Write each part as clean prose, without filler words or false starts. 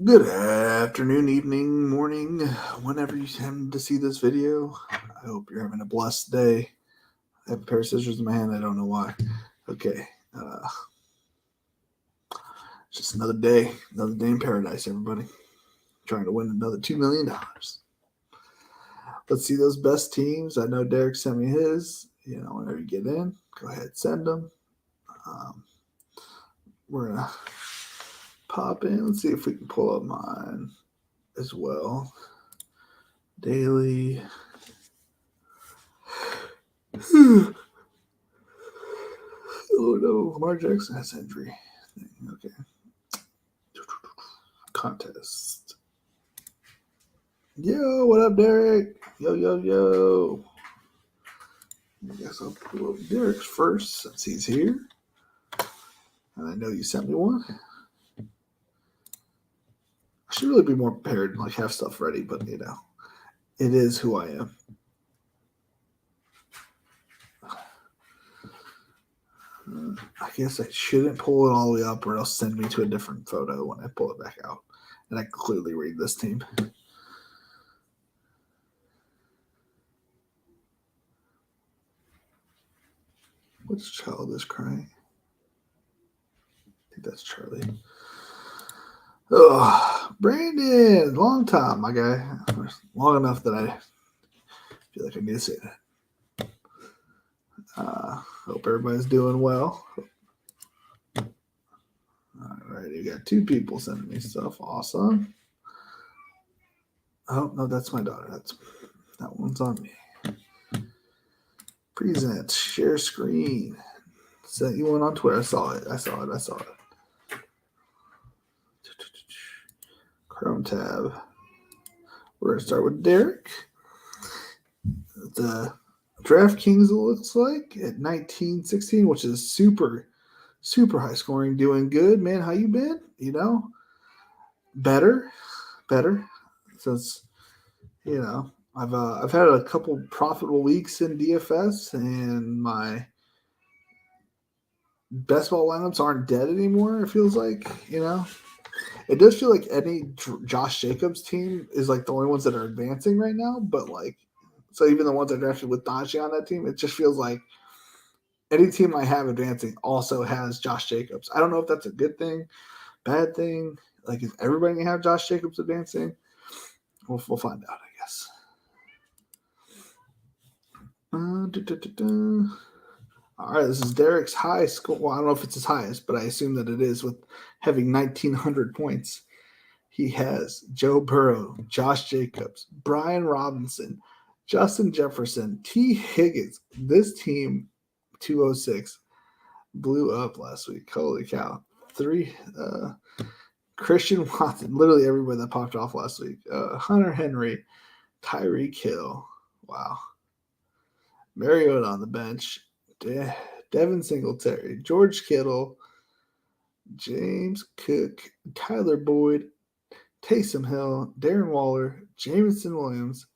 Good afternoon, evening, morning, whenever you happen to see this video. I hope you're having a blessed day. I have a pair of scissors in my hand. I don't know why. Okay. Uh, just another day in paradise, everybody. Trying to win another $2 million. Let's see those best teams. I know Derek sent me his. Whenever you get in, go ahead, send them. Um, we're going to pop in. Let's see if we can pull up mine as well. Daily. Oh no, Lamar Jackson has injury. Okay. Contest. Yo, what up, Derek? Yo. I guess I'll pull up Derek's first since he's here. And I know you sent me one. I should really be more prepared and have stuff ready, but it is who I am. I guess I shouldn't pull it all the way up or it'll send me to a different photo when I pull it back out. And I can clearly read this team. Which child is crying? I think that's Charlie. Oh, Brandon, long time, my guy. Long enough that I feel like I need to say that. Hope everybody's doing well. All right, you got two people sending me stuff. Awesome. Oh no, that's my daughter. That one's on me. Present, share screen. Sent you one on Twitter. I saw it. Chrome tab. We're gonna start with Derek. The DraftKings, it looks like, at 19-16, which is super high scoring. Doing good, man. How you been? Better. Since I've had a couple profitable weeks in DFS, and my best ball lineups aren't dead anymore. It feels like it does feel like any Josh Jacobs team is the only ones that are advancing right now. But so even the ones I drafted with Najee on that team, it just feels like any team I have advancing also has Josh Jacobs. I don't know if that's a good thing, bad thing. Is everybody gonna have Josh Jacobs advancing? We'll find out, I guess. All right, this is Derek's high score. Well, I don't know if it's his highest, but I assume that it is with having 1,900 points. He has Joe Burrow, Josh Jacobs, Brian Robinson, Justin Jefferson, T. Higgins. This team, 206, blew up last week. Holy cow. Christian Watson, literally everybody that popped off last week. Hunter Henry, Tyreek Hill. Wow. Mariota on the bench. Devin Singletary, George Kittle, James Cook, Tyler Boyd, Taysom Hill, Darren Waller, Jameson Williams,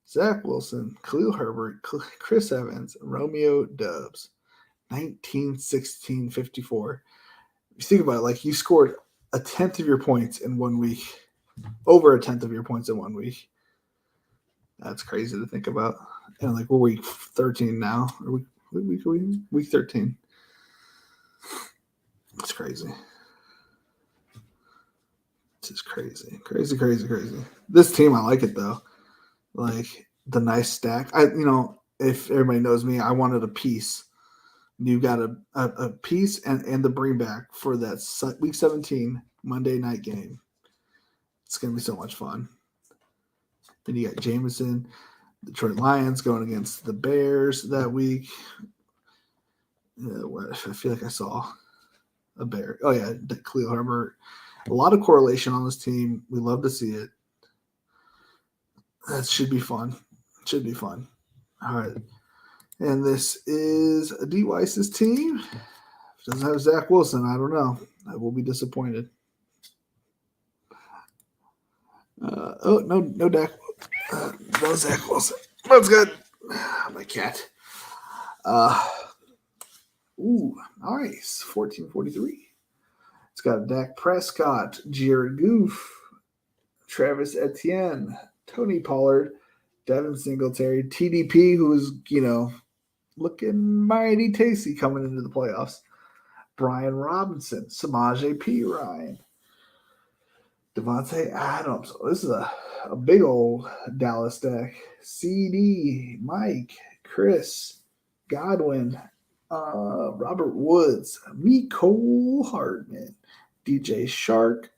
Zach Wilson, Khalil Herbert, Chris Evans, Romeo Dubs. 19-16-54. You think about it, you scored a tenth of your points in 1 week, over a tenth of your points in 1 week. That's crazy to think about. And we're week 13 now. Week 13. It's crazy. This is crazy. This team, I like it though. The nice stack. If everybody knows me, I wanted a piece. You got a piece and the bring back for that week 17 Monday night game. It's gonna be so much fun. Then you got Jameson, Detroit Lions going against the Bears that week. I feel like I saw a Bear. Oh yeah, Khalil Herbert. A lot of correlation on this team. We love to see it. That should be fun. All right. And this is D. Weiss's team. If it doesn't have Zach Wilson, I don't know. I will be disappointed. No Dak. No Zach Wilson. That's good. My cat. Nice. 1443. It's got Dak Prescott, Jared Goof, Travis Etienne, Tony Pollard, Devin Singletary, TDP, who's, looking mighty tasty coming into the playoffs. Brian Robinson, Samaje P. Ryan, Devontae Adams. This is a big old Dallas deck. CD, Mike, Chris, Godwin, Robert Woods, Mecole Hardman, DJ Shark,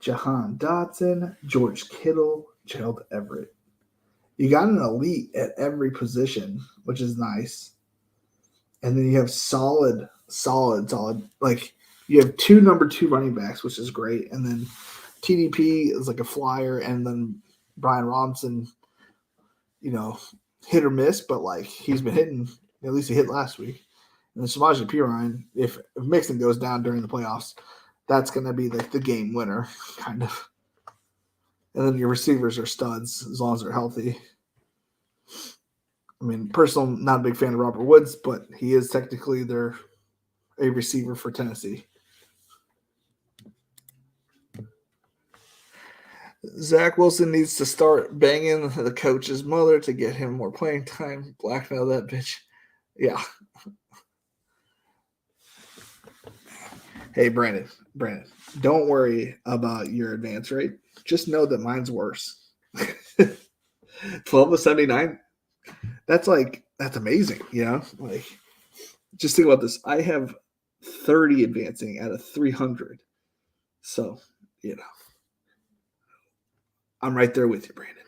Jahan Dotson, George Kittle, Gerald Everett. You got an elite at every position, which is nice. And then you have solid. Like, you have 2 number 2 running backs, which is great. And then TDP is like a flyer. And then Brian Robinson, hit or miss, but like he's been hitting. At least he hit last week. And then Samaje Perine, if Mixon goes down during the playoffs, that's going to be the game winner, kind of. And then your receivers are studs as long as they're healthy. I mean, personally, not a big fan of Robert Woods, but he is technically a receiver for Tennessee. Zach Wilson needs to start banging the coach's mother to get him more playing time. Blackmail that bitch. Yeah. Hey, Brandon, don't worry about your advance rate. Just know that mine's worse. 12 of 79. That's amazing, Like, just think about this. I have 30 advancing out of 300. So, I'm right there with you, Brandon.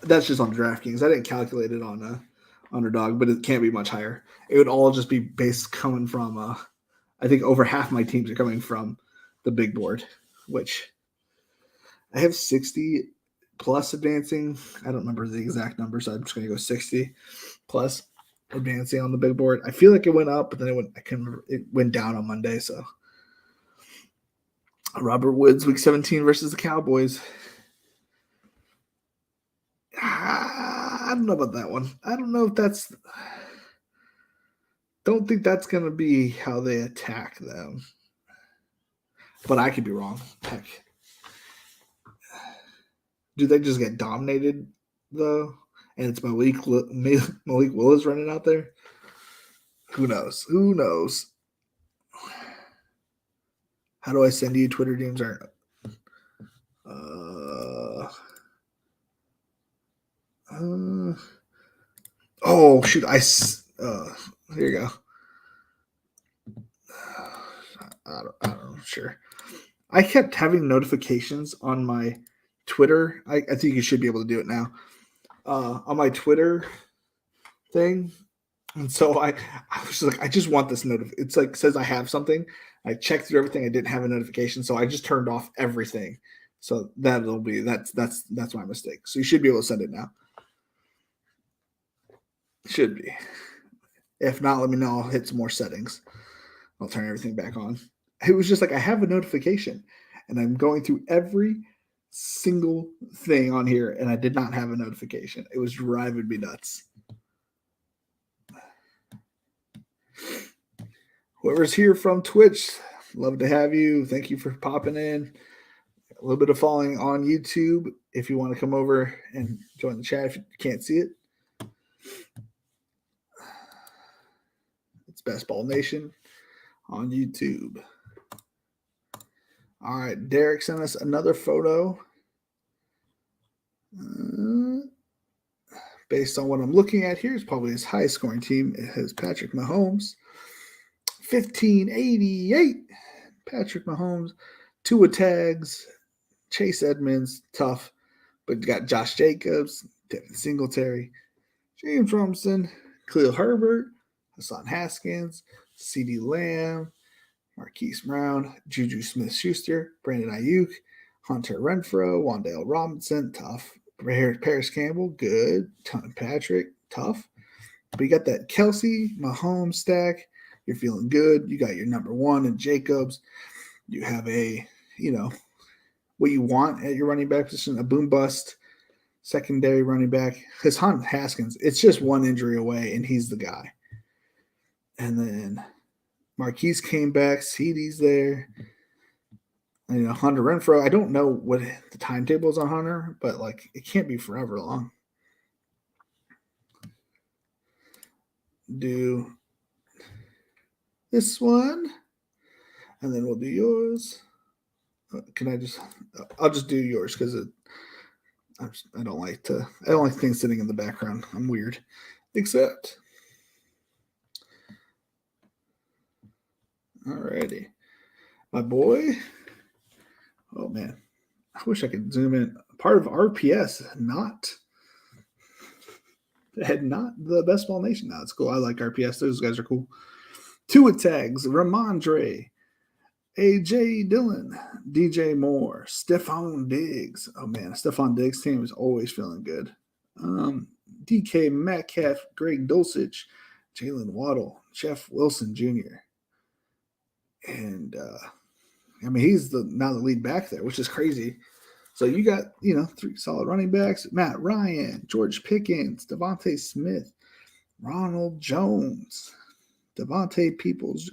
That's just on DraftKings. I didn't calculate it on Underdog, but it can't be much higher. It would all just be based coming from I think over half my teams are coming from the big board, which I have 60 plus advancing. I don't remember the exact number, so I'm just going to go 60 plus advancing on the big board. I feel like it went up, but then it went down on Monday. So Robert Woods, week 17 versus the Cowboys. I don't know about that one. I don't know if don't think that's going to be how they attack them. But I could be wrong. Heck. Do they just get dominated, though? And it's Malik Willis running out there? Who knows? How do I send you Twitter DMs? Oh, shoot. Here you go. I don't know. Sure. I kept having notifications on my Twitter. I think you should be able to do it now. On my Twitter thing. And so I was just like, I just want this notification. It's like, says I have something. I checked through everything. I didn't have a notification. So I just turned off everything. So that's my mistake. So you should be able to send it now. Should be. If not, let me know. I'll hit some more settings. I'll turn everything back on. It was just like, I have a notification and I'm going through every single thing on here and I did not have a notification. It was driving me nuts. Whoever's here from Twitch, love to have you. Thank you for popping in. A little bit of following on YouTube if you want to come over and join the chat if you can't see it. It's Best Ball Nation on YouTube. All right, Derek sent us another photo. Based on what I'm looking at here, it's probably his highest scoring team. It has Patrick Mahomes, 1588. Patrick Mahomes, Tua tags, Chase Edmonds, tough, but you got Josh Jacobs, Devin Singletary, James Robinson, Khalil Herbert, Hassan Haskins, CeeDee Lamb, Marquise Brown, Juju Smith-Schuster, Brandon Ayuk, Hunter Renfrow, Wan'Dale Robinson, tough. Paris Campbell, good. Tom Patrick, tough. But you got that Kelsey, Mahomes stack. You're feeling good. You got your number one in Jacobs. You have what you want at your running back position, a boom bust secondary running back. Because Hunt Haskins, it's just one injury away, and he's the guy. And then Marquise came back. CeeDee's there. Hunter Renfro. I don't know what the timetable is on Hunter, but like it can't be forever long. Do this one, and then we'll do yours. Can I just? I'll just do yours because I don't like things sitting in the background. I'm weird. Except, alrighty, my boy. Oh man, I wish I could zoom in. Part of RPS, not the Best Ball Nation. Now it's cool. I like RPS. Those guys are cool. Tua tags, Ramondre, AJ Dillon, DJ Moore, Stephon Diggs. Oh man, Stephon Diggs team is always feeling good. DK Metcalf, Greg Dulcich, Jalen Waddle, Jeff Wilson Jr. And he's now the lead back there, which is crazy. So you got, 3 solid running backs: Matt Ryan, George Pickens, Devontae Smith, Ronald Jones, Peoples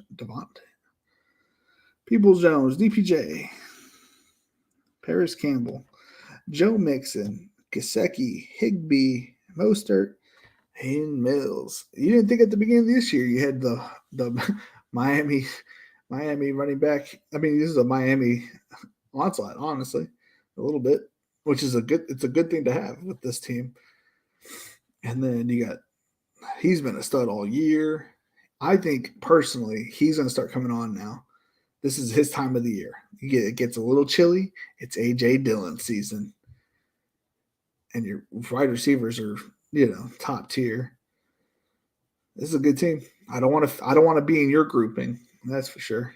Jones, DPJ, Paris Campbell, Joe Mixon, Gesicki, Higbee, Mostert, and Mills. You didn't think at the beginning of this year you had the Miami running back. I mean, this is a Miami onslaught, honestly, a little bit, which is it's a good thing to have with this team. And then he's been a stud all year. I think personally, he's going to start coming on now. This is his time of the year. It gets a little chilly. It's AJ Dillon season. And your wide receivers are, top tier. This is a good team. I don't want to be in your grouping. That's for sure.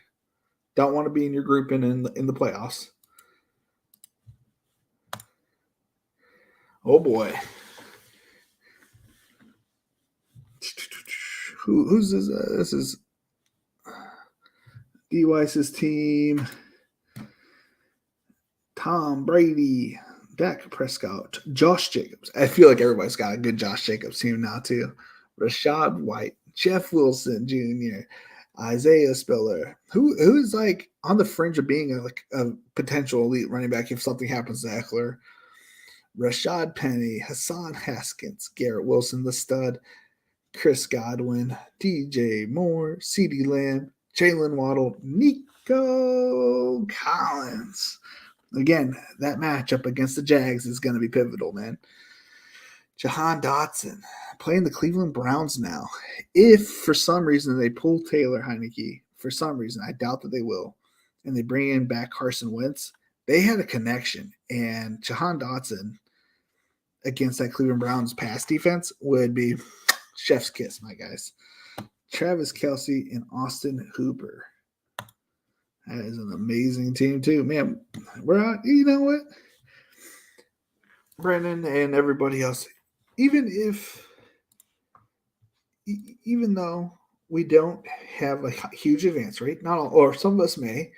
Don't want to be in your grouping in the playoffs. Oh boy. Who's this? This is D. Weiss's team. Tom Brady, Dak Prescott, Josh Jacobs. I feel like everybody's got a good Josh Jacobs team now too. Rashad White, Jeff Wilson Jr., Isaiah Spiller, who's like on the fringe of being a potential elite running back if something happens to Eckler. Rashad Penny, Hassan Haskins, Garrett Wilson, the stud, Chris Godwin, DJ Moore, CeeDee Lamb, Jalen Waddle, Nico Collins. Again, that matchup against the Jags is going to be pivotal, man. Jahan Dotson playing the Cleveland Browns now. If for some reason they pull Taylor Heinicke, for some reason, I doubt that they will, and they bring in back Carson Wentz, they had a connection. And Jahan Dotson against that Cleveland Browns pass defense would be chef's kiss, my guys. Travis Kelce and Austin Hooper. That is an amazing team, too. Man, we're out. You know what? Brandon and everybody else, even though we don't have a huge advance rate, not all, or some of us may,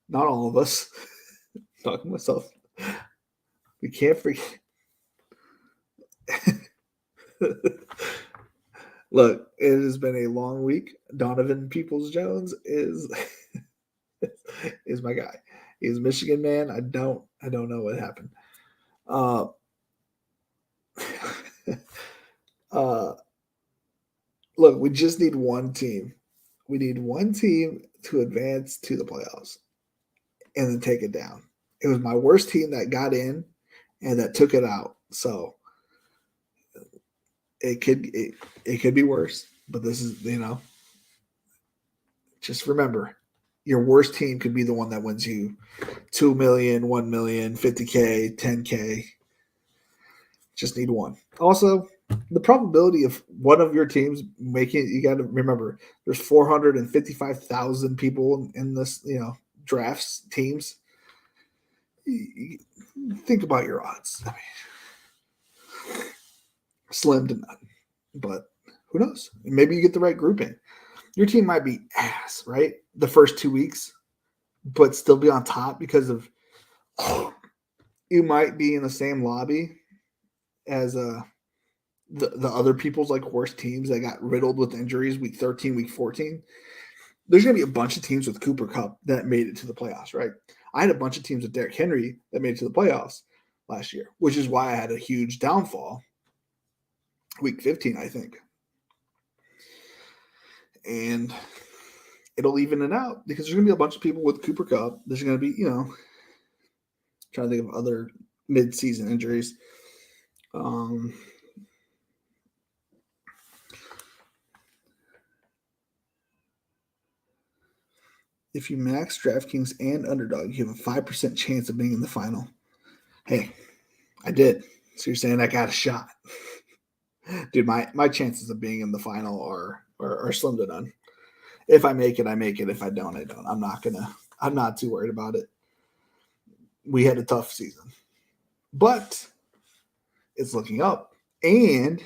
not all of us, talking to myself, we can't forget. Look, it has been a long week. Donovan Peoples-Jones is my guy. He's a Michigan man. I don't know what happened. Look, we just need one team. We need one team to advance to the playoffs and then take it down. It was my worst team that got in and that took it out. So it could be worse, but this is, just remember, your worst team could be the one that wins you $2 million, $1 million, $50K, $10K. Just need one. Also, the probability of one of your teams making it, you got to remember, there's 455,000 people in this, drafts teams. Think about your odds. I mean, slim to none. But who knows? Maybe you get the right grouping. Your team might be ass, right? The first 2 weeks, but still be on top because of you might be in the same lobby as the other people's like worst teams that got riddled with injuries week 13, week 14. there's going to be a bunch of teams with Cooper Kupp that made it to the playoffs, right? I had a bunch of teams with Derrick Henry that made it to the playoffs last year, which is why I had a huge downfall week 15, I think. And it'll even it out because there's going to be a bunch of people with Cooper Kupp. There's going to be, trying to think of other mid-season injuries. If you max DraftKings and Underdog, you have a 5% chance of being in the final. Hey, I did. So you're saying I got a shot. Dude, my chances of being in the final are slim to none. If I make it, I make it. If I don't, I don't. I'm not too worried about it. We had a tough season. But it's looking up. And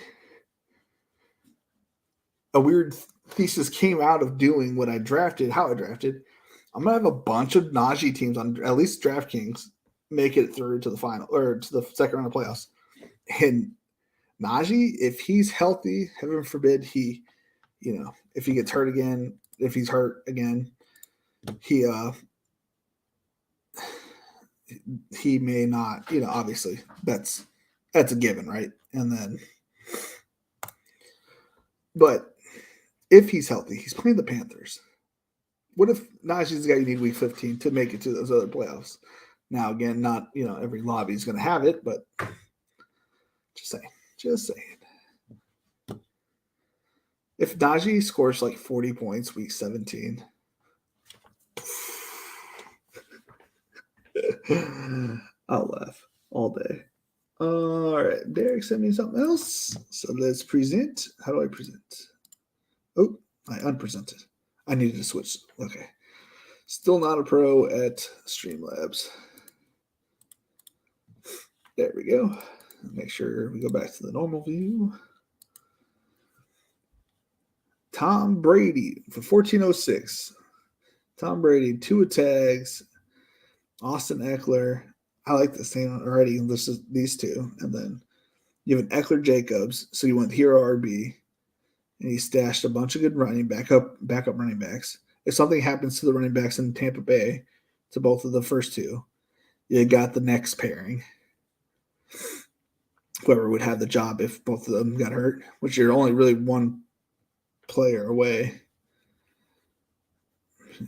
a weird thesis came out of doing what I drafted, how I drafted. I'm going to have a bunch of Najee teams on at least DraftKings make it through to the final or to the second round of playoffs. And Najee, if he's healthy, heaven forbid if he gets hurt again, if he's hurt again, he may not, obviously that's a given, right? And then, but if he's healthy, he's playing the Panthers. What if Najee's the guy you need week 15 to make it to those other playoffs? Now, again, not, every lobby is going to have it, but just saying. If Najee scores like 40 points week 17, I'll laugh all day. All right, Derek sent me something else. So let's present. How do I present? Oh, I unpresented. I needed to switch. Okay. Still not a pro at Streamlabs. There we go. Make sure we go back to the normal view. Tom Brady for 1406. Tom Brady, 2 tags. Austin Eckler. I like this name already. This is these two. And then you have an Eckler Jacobs. So you went hero RB. And he stashed a bunch of good backup running backs. If something happens to the running backs in Tampa Bay, to both of the first two, you got the next pairing. Whoever would have the job if both of them got hurt, which you're only really one player away.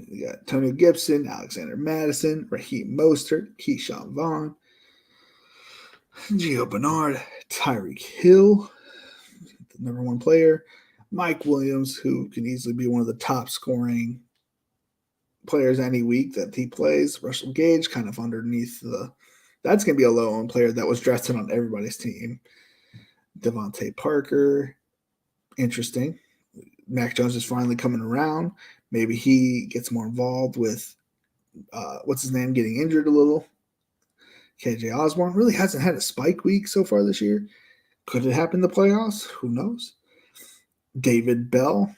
You got Tony Gibson, Alexander Madison, Raheem Mostert, Keyshawn Vaughn, Gio Bernard, Tyreek Hill, the number 1 player, Mike Williams, who can easily be one of the top scoring players any week that he plays. Russell Gage, kind of underneath that's going to be a low-owned player that was drafted on everybody's team. Devontae Parker, interesting. Mac Jones is finally coming around. Maybe he gets more involved with what's his name getting injured a little. KJ Osborne really hasn't had a spike week so far this year. Could it happen in the playoffs? Who knows? David Bell.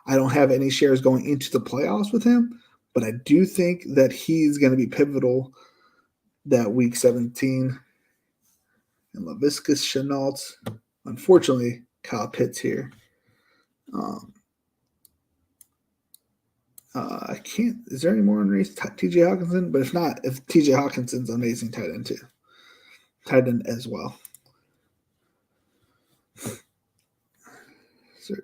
I don't have any shares going into the playoffs with him, but I do think that he's going to be pivotal that week 17. And Laviska Shenault. Unfortunately, Kyle Pitts here. I can't. Is there any more underneath TJ Hawkinson? But if not, if TJ Hawkinson's amazing tight end too. Tight end as well. So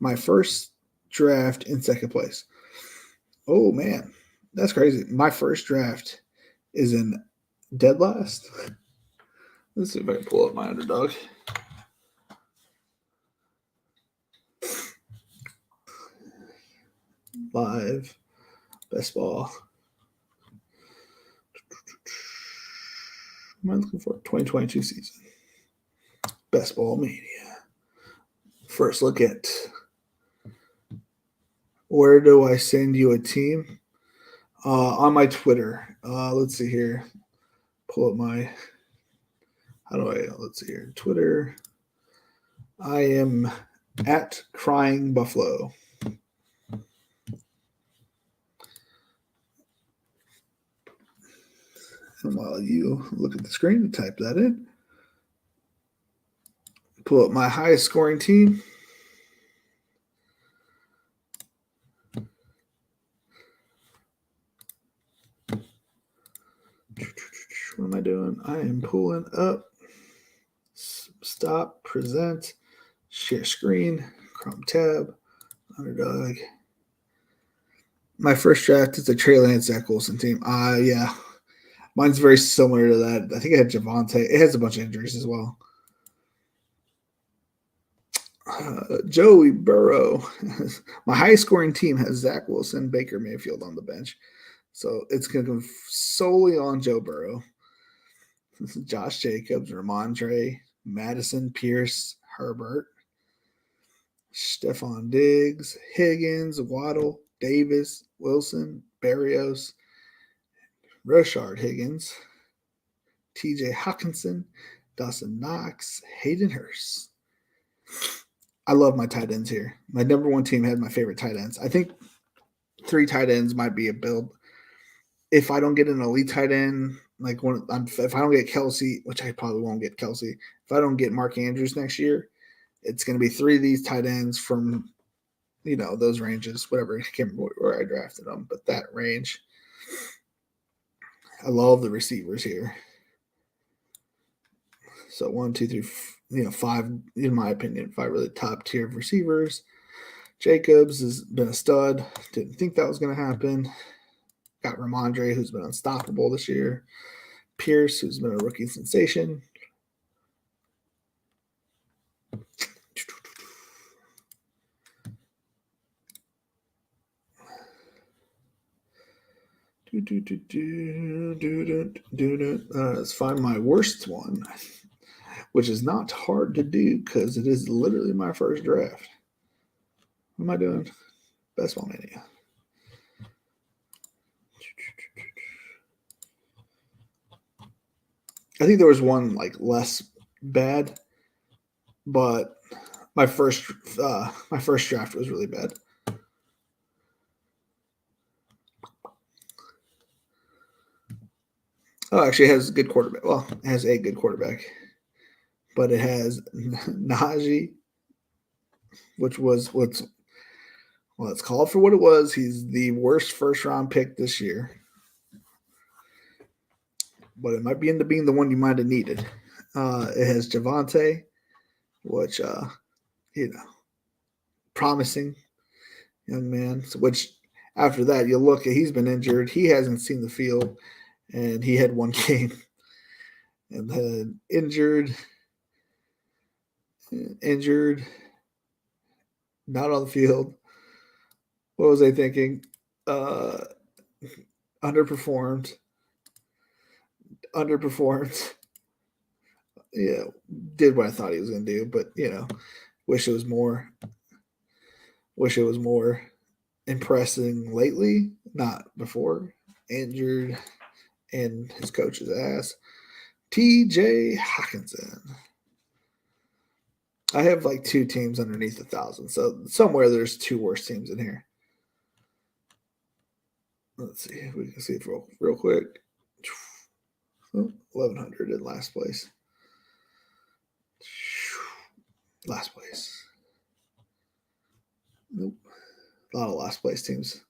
my first draft in second place. Oh man, that's crazy. My first draft is in dead last. Let's see if I can pull up my underdog. Live best ball. What am I looking for? 2022 season. Best Ball Mania. First look at where do I send you a team? On my Twitter. Let's see here. Pull up my. Let's see here. Twitter. I am at Crying Buffalo. And while you look at the screen, type that in. Pull up my highest scoring team. am I doing? I am pulling up. Stop, present, share screen, Chrome tab, underdog. My first draft is a Trey Lance, Zach Wilson team. Yeah. Mine's very similar to that. I think I had Javonte. It has a bunch of injuries as well. Joey Burrow. My highest scoring team has Zach Wilson, Baker Mayfield on the bench. So it's going to go solely on Joe Burrow. Josh Jacobs, Ramondre, Madison, Pierce, Herbert, Stephon Diggs, Higgins, Waddle, Davis, Wilson, Berrios, Rashard Higgins, TJ Hawkinson, Dawson Knox, Hayden Hurst. I love my tight ends here. My number one team had my favorite tight ends. I think 3 tight ends might be a build. If I don't get an elite tight end, if I don't get Kelsey, which I probably won't get Kelsey, if I don't get Mark Andrews next year, it's going to be 3 of these tight ends from, those ranges, whatever. I can't remember where I drafted them, but that range. I love the receivers here. So 1, 2, 3, 5, in my opinion, 5 really top tier receivers. Jacobs has been a stud. Didn't think that was going to happen. Got Ramondre, who's been unstoppable this year. Pierce, who's been a rookie sensation. Let's find my worst one, which is not hard to do because it is literally my first draft. What am I doing? Best Ball Mania. I think there was one less bad, but my first draft was really bad. Oh, actually, it has a good quarterback. Well, it has a good quarterback, but it has Najee, which was let's call it for what it was. He's the worst first round pick this year, but it might be into being the one you might have needed. It has Javonte, which promising young man. Which after that you look at, he's been injured. He hasn't seen the field, and he had 1 game, and then injured, not on the field. What was I thinking? Underperformed. Yeah, did what I thought he was going to do, but wish it was more. Wish it was more impressing lately, not before. Injured, and his coach's ass. TJ Hawkinson. I have 2 teams underneath 1,000, so somewhere there's 2 worse teams in here. Let's see if we can see it real quick. 1,100 in last place. Last place. Nope. A lot of last place teams.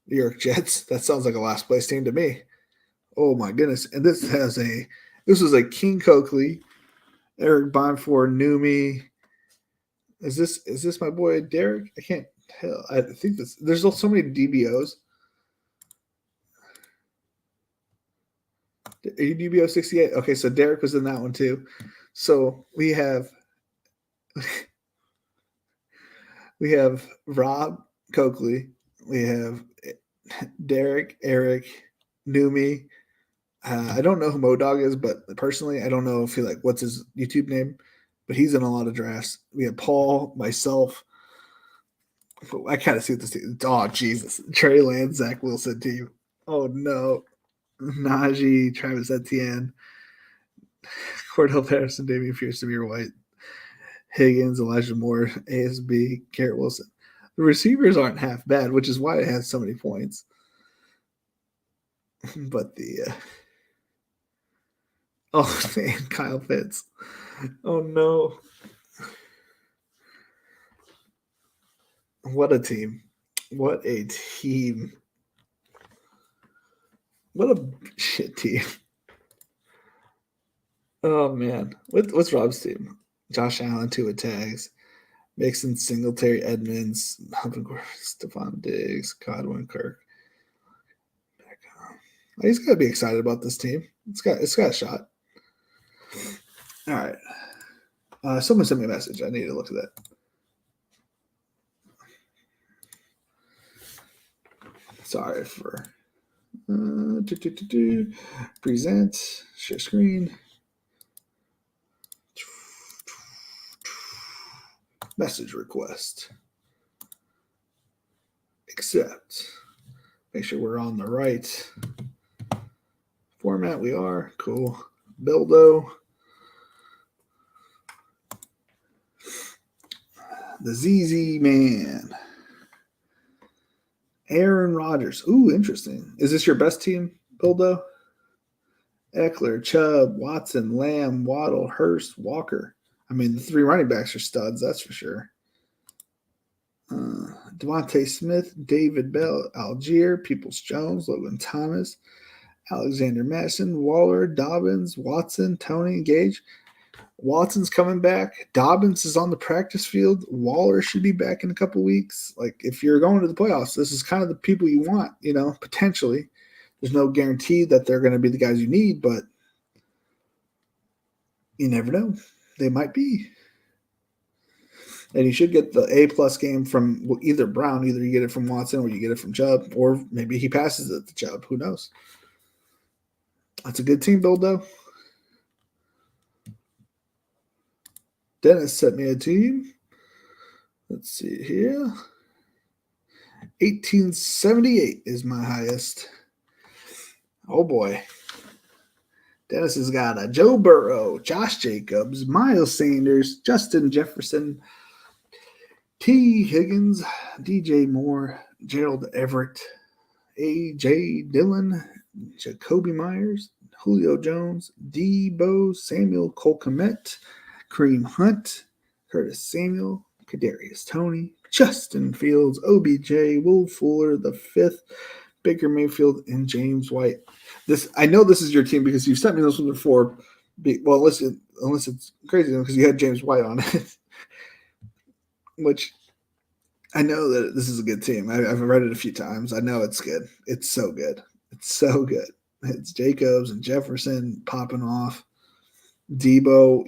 New York Jets. That sounds like a last place team to me. Oh my goodness. And this was a King Coakley, Eric Bonfor, Numi. Is this my boy Derek? I can't tell. I think there's so many DBOs. Are you DBO 68? Okay, so Derek was in that one too. So we have Rob Coakley, we have Derek, Eric, Numi. I don't know who Modog is, but personally, I don't know if what's his YouTube name, but he's in a lot of drafts. We have Paul, myself. I kind of see what this team. Oh, Jesus. Trey Lance, Zach Wilson team. Oh, no. Najee, Travis Etienne, Cordell Patterson, Dameon Pierce, Zamir White, Higgins, Elijah Moore, ASB, Garrett Wilson. The receivers aren't half bad, which is why it has so many points. But oh, man, Kyle Pitts. Oh, no. What a team. What a team. What a shit team. Oh man, what's Rob's team? Josh Allen, Tua tags, Mixon, Singletary, Edmonds, Stephon Diggs, Godwin, Kirk. He's got to be excited about this team. It's got a shot. All right. Someone sent me a message. I need to look at that. Sorry for present, share screen, message request, accept. Make sure we're on the right format. We are cool. Bildo, the ZZ man. Aaron Rodgers. Ooh, interesting. Is this your best team, Bildo? Eckler, Chubb, Watson, Lamb, Waddle, Hurst, Walker. I mean, the three running backs are studs, that's for sure. Devontae Smith, David Bell, Algier, Peoples-Jones, Logan Thomas, Alexander Madison, Waller, Dobbins, Watson, Tony, Gage. Watson's coming back. Dobbins is on the practice field. Waller should be back in a couple weeks. Like, if you're going to the playoffs, this is kind of the people you want, potentially. There's no guarantee that they're going to be the guys you need, but you never know. They might be. And you should get the A+ game from either Brown. Either you get it from Watson or you get it from Chubb, or maybe he passes it to Chubb. Who knows? That's a good team build, though. Dennis sent me a team. Let's see here. 1878 is my highest. Oh, boy. Dennis has got a Joe Burrow, Josh Jacobs, Miles Sanders, Justin Jefferson, T. Higgins, DJ Moore, Gerald Everett, A.J. Dillon, Jacoby Myers, Julio Jones, Debo Samuel, Cole Kmet, Kareem Hunt, Curtis Samuel, Kadarius Toney, Justin Fields, OBJ, Will Fuller, the fifth, Baker Mayfield, and James White. I know this is your team because you've sent me this one before. Well, unless it's crazy because you had James White on it, which I know that this is a good team. I've read it a few times. I know it's good. It's so good. It's so good. It's Jacobs and Jefferson popping off. Debo,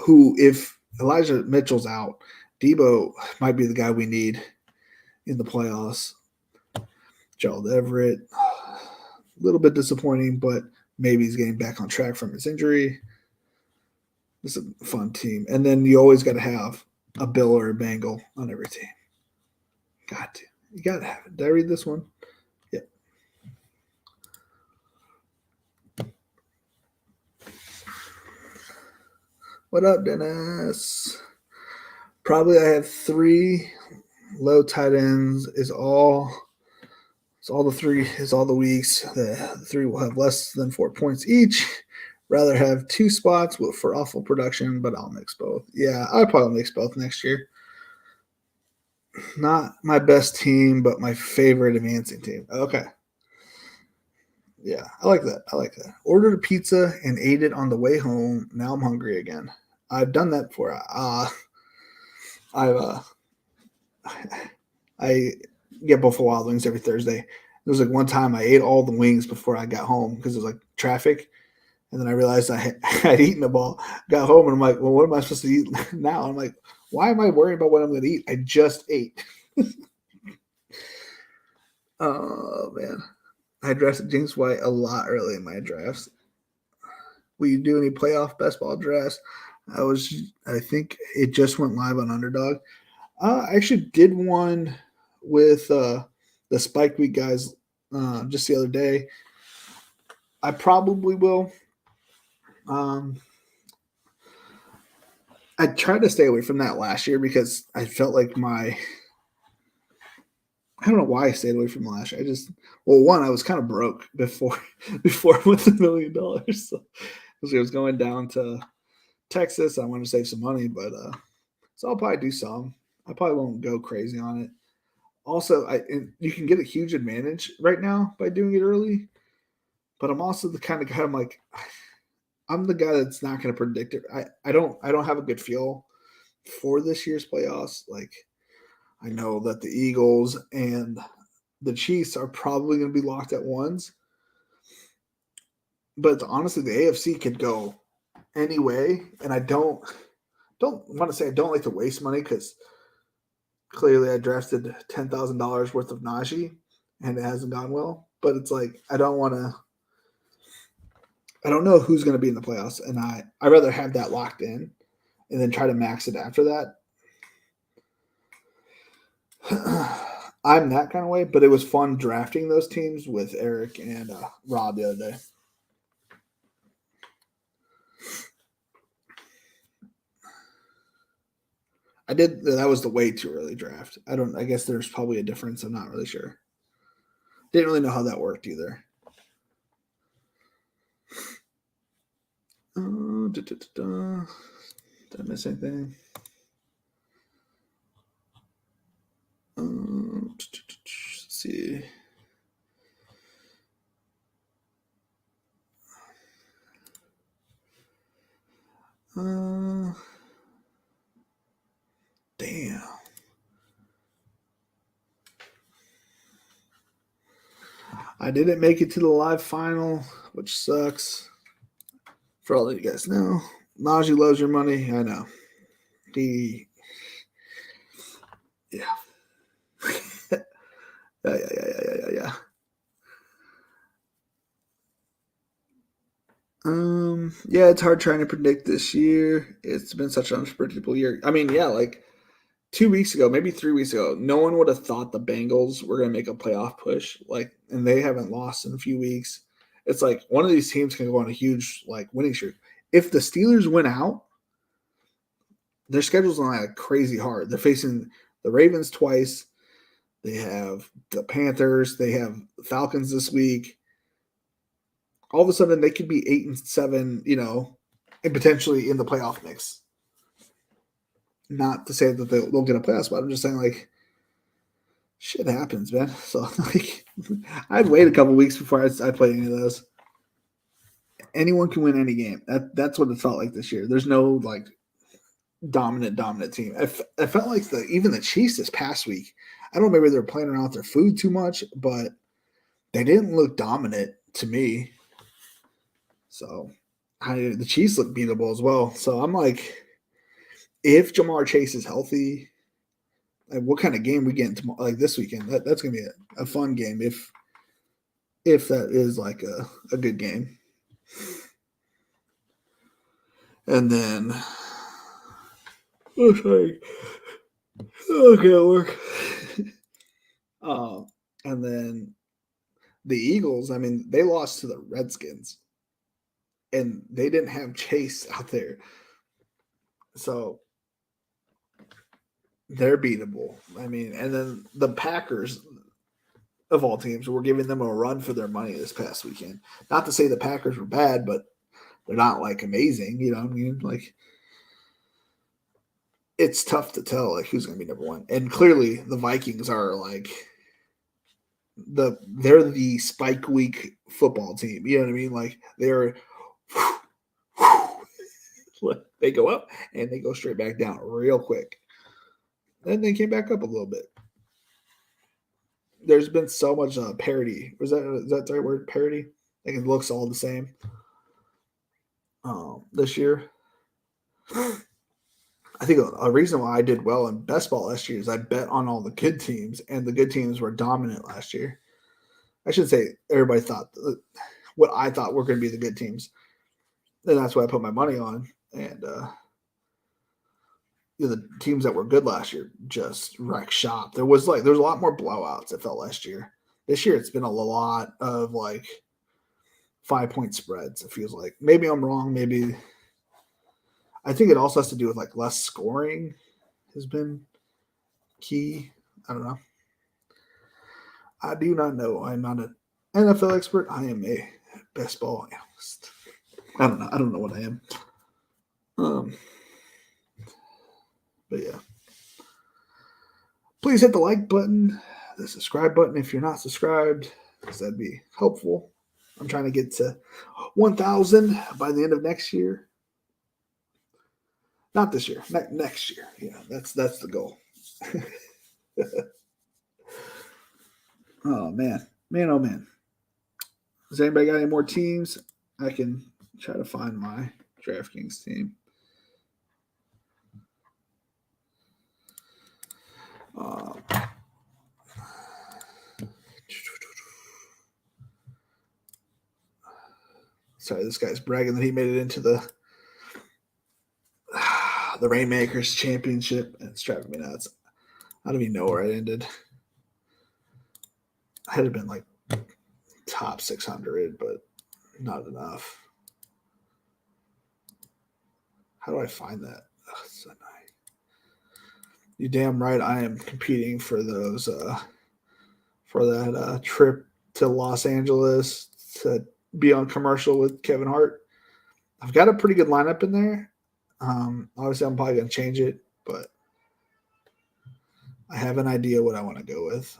who if Elijah Mitchell's out, Debo might be the guy we need in the playoffs. Gerald Everett, a little bit disappointing, but maybe he's getting back on track from his injury. It's a fun team. And then you always got to have a Bill or a Bengal on every team. Got to. You got to have it. Did I read this one? Yep. What up, Dennis? Probably I have 3 low tight ends. It's all the weeks. The 3 will have less than 4 points each. Rather have 2 spots for awful production, but I'll mix both. Yeah, I'll probably mix both next year. Not my best team, but my favorite advancing team. Okay. Yeah, I like that. Ordered a pizza and ate it on the way home. Now I'm hungry again. I've done that before. I get Buffalo Wild Wings every Thursday. There was like one time I ate all the wings before I got home because it was like traffic. And then I realized I had eaten them all. Got home and I'm like, well, what am I supposed to eat now? I'm like, why am I worrying about what I'm going to eat? I just ate. Oh, man. I drafted James White a lot early in my drafts. Will you do any playoff best ball drafts? I think it just went live on Underdog. I actually did one with the Spike Week guys just the other day. I probably will. I tried to stay away from that last year because I felt like I don't know why I stayed away from last year. One, I was kind of broke before I went to $1 million. So, because I was going down to Texas, I wanted to save some money, but so I'll probably do some. I probably won't go crazy on it. Also, you can get a huge advantage right now by doing it early, but I'm also the kind of guy I'm like, I'm the guy that's not going to predict it. I don't have a good feel for this year's playoffs. Like I know that the Eagles and the Chiefs are probably going to be locked at ones, but honestly, the AFC could go any way, and I don't want to say I don't like to waste money because clearly I drafted $10,000 worth of Najee, and it hasn't gone well. But it's like I don't want to. I don't know who's going to be in the playoffs, and I rather have that locked in, and then try to max it after that. I'm that kind of way, but it was fun drafting those teams with Eric and Rob the other day. I did. That was the way too early draft. I guess there's probably a difference. I'm not really sure. Didn't really know how that worked either. Did I miss anything? Let's see. Damn. I didn't make it to the live final, which sucks. For all that you guys know, Najee loves your money. I know. Yeah. Yeah. Yeah, it's hard trying to predict this year. It's been such an unpredictable year. I mean, yeah, like 2 weeks ago, maybe 3 weeks ago, no one would have thought the Bengals were going to make a playoff push. Like, and they haven't lost in a few weeks. It's like one of these teams can go on a huge like winning streak. If the Steelers win out, their schedule's not like crazy hard. They're facing the Ravens twice. They have the Panthers. They have the Falcons this week. All of a sudden, they could be 8-7, and potentially in the playoff mix. Not to say that they'll get a playoff spot. I'm just saying, like, shit happens, man. So, like, I'd wait a couple weeks before I play any of those. Anyone can win any game. That's what it felt like this year. There's no like dominant team. I felt like even the Chiefs this past week. I don't know, maybe they're playing around with their food too much, but they didn't look dominant to me. So the Chiefs look beatable as well. So I'm like, if Jamar Chase is healthy, like what kind of game we get tomorrow, like this weekend? That's gonna be a fun game if that is like a good game. And then sorry. Okay, work. And then the Eagles, I mean, they lost to the Redskins. And they didn't have Chase out there. So they're beatable. I mean, and then the Packers, of all teams, were giving them a run for their money this past weekend. Not to say the Packers were bad, but they're not like amazing. You know what I mean? Like, it's tough to tell like who's going to be number one. And clearly, the Vikings are like they're the spike week football team. You know what I mean? Like they're they go up and they go straight back down real quick. Then they came back up a little bit. There's been so much parity. Is that the right word? Parity? Like it looks all the same. This year, I think a reason why I did well in best ball last year is I bet on all the good teams, and the good teams were dominant last year. I should say everybody thought what I thought were going to be the good teams, and that's what I put my money on. And the teams that were good last year just wrecked shop. There was a lot more blowouts. It felt last year. This year it's been a lot of like 5-point spreads. It feels like maybe I'm wrong. Maybe I think it also has to do with like less scoring has been key. I don't know. I do not know. I'm not an NFL expert. I am a best ball analyst. I don't know. I don't know what I am. But yeah. Please hit the like button, the subscribe button if you're not subscribed, because that'd be helpful. I'm trying to get to 1,000 by the end of next year. Not this year, next year. Yeah, that's the goal. Oh man, oh man. Does anybody got any more teams? I can try to find my DraftKings team. Sorry, this guy's bragging that he made it into the Rainmakers Championship, and it's driving me nuts. I don't even know where I ended. I had been like top 600, but not enough. How do I find that? Oh, so nice. You damn right I am competing for those for that trip to Los Angeles to be on commercial with Kevin Hart. I've got a pretty good lineup in there. Obviously, I'm probably going to change it, but I have an idea what I want to go with.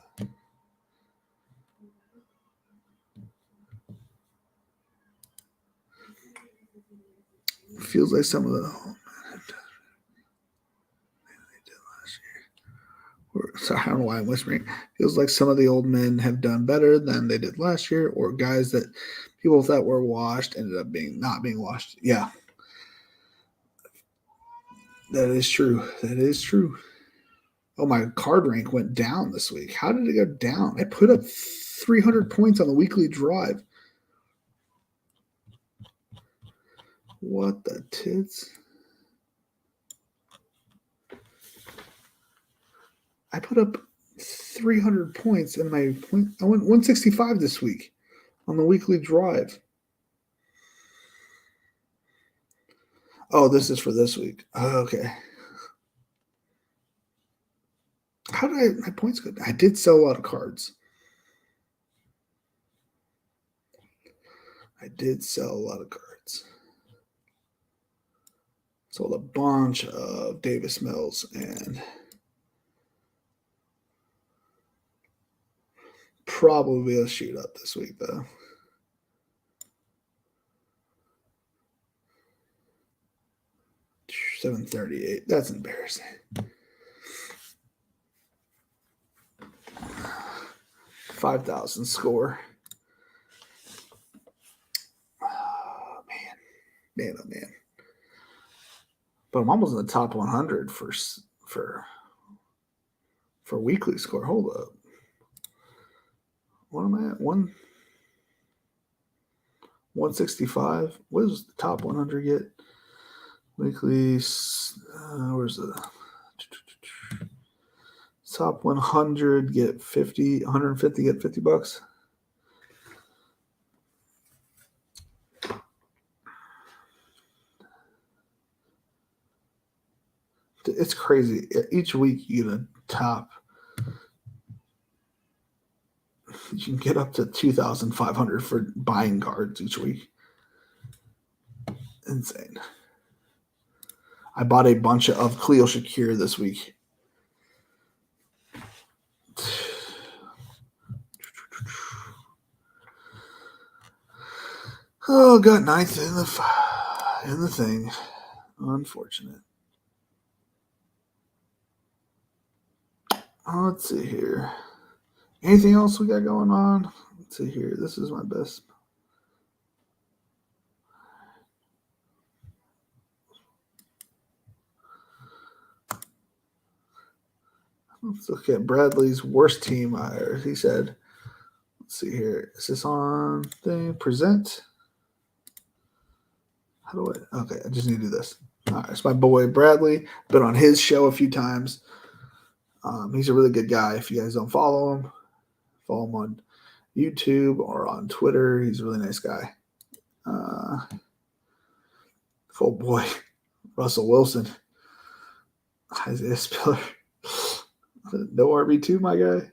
It feels like some of the sorry, I don't know why I'm whispering. Feels like some of the old men have done better than they did last year, or guys that people thought were washed ended up not being washed. Yeah, that is true. That is true. Oh, my card rank went down this week. How did it go down? I put up 300 points on the weekly drive. What the tits? I put up 300 points in my point. I went 165 this week on the weekly drive. Oh, this is for this week. Oh, okay. How did my points go? I did sell a lot of cards. I did sell a lot of cards. Sold a bunch of Davis Mills and probably a shoot up this week though. $738. That's embarrassing. 5,000 score. Oh, man, oh man. But I'm almost in the top 100 for weekly score. Hold up. What am I at? 165. What does the top 100 get? Weekly. Where's the top 100 get 50? 150 get $50. It's crazy. Each week you get a top. You can get up to 2,500 for buying cards each week. Insane. I bought a bunch of Khalil Shakir this week. Oh, got ninth in the thing. Unfortunate. Let's see here. Anything else we got going on? Let's see here. This is my best. Let's look at Bradley's worst team hires. He said, let's see here. Is this on thing? Present? How do I? Okay, I just need to do this. All right, it's my boy Bradley. Been on his show a few times. He's a really good guy. If you guys don't follow him on YouTube or on Twitter. He's a really nice guy. Oh boy, Russell Wilson, Isaiah Spiller. No RB2, my guy.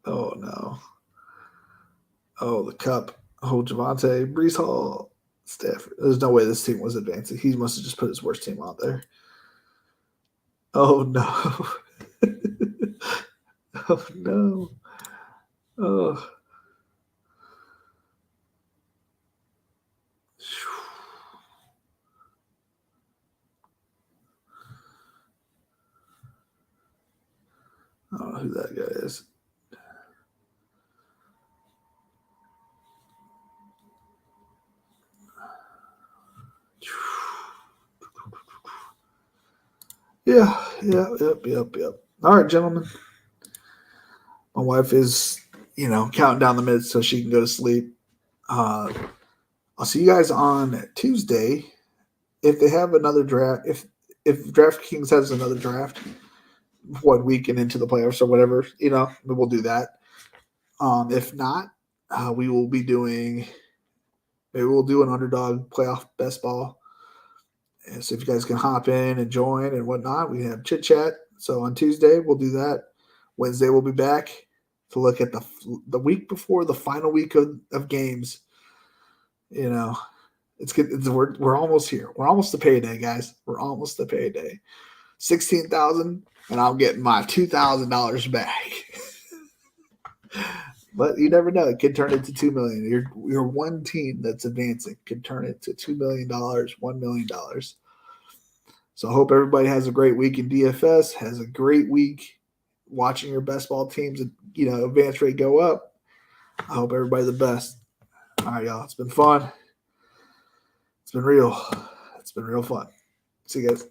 Oh no. Oh, the Cup. Oh, Javante, Brees Hall, Stafford. There's no way this team was advancing. He must have just put his worst team out there. Oh no. Oh no. Oh. Yeah, yep. All right, gentlemen. My wife is, counting down the minutes so she can go to sleep. Uh, I'll see you guys on Tuesday. If they have another draft, if DraftKings has another draft, 1 week and into the playoffs or whatever, we'll do that. If not, we will be doing. Maybe we'll do an underdog playoff best ball. And so if you guys can hop in and join and whatnot, we can have chit chat. So on Tuesday we'll do that. Wednesday we'll be back to look at the week before the final week of games. It's good. We're almost here. We're almost to payday, guys. We're almost to payday. 16,000, and I'm getting my $2,000 back. But you never know; it could turn into $2 million. You're one team that's advancing could turn it to $2 million, $1 million. So I hope everybody has a great week in DFS. Has a great week watching your best ball teams, advance rate go up. I hope everybody the best. All right, y'all. It's been fun. It's been real. It's been real fun. See you guys.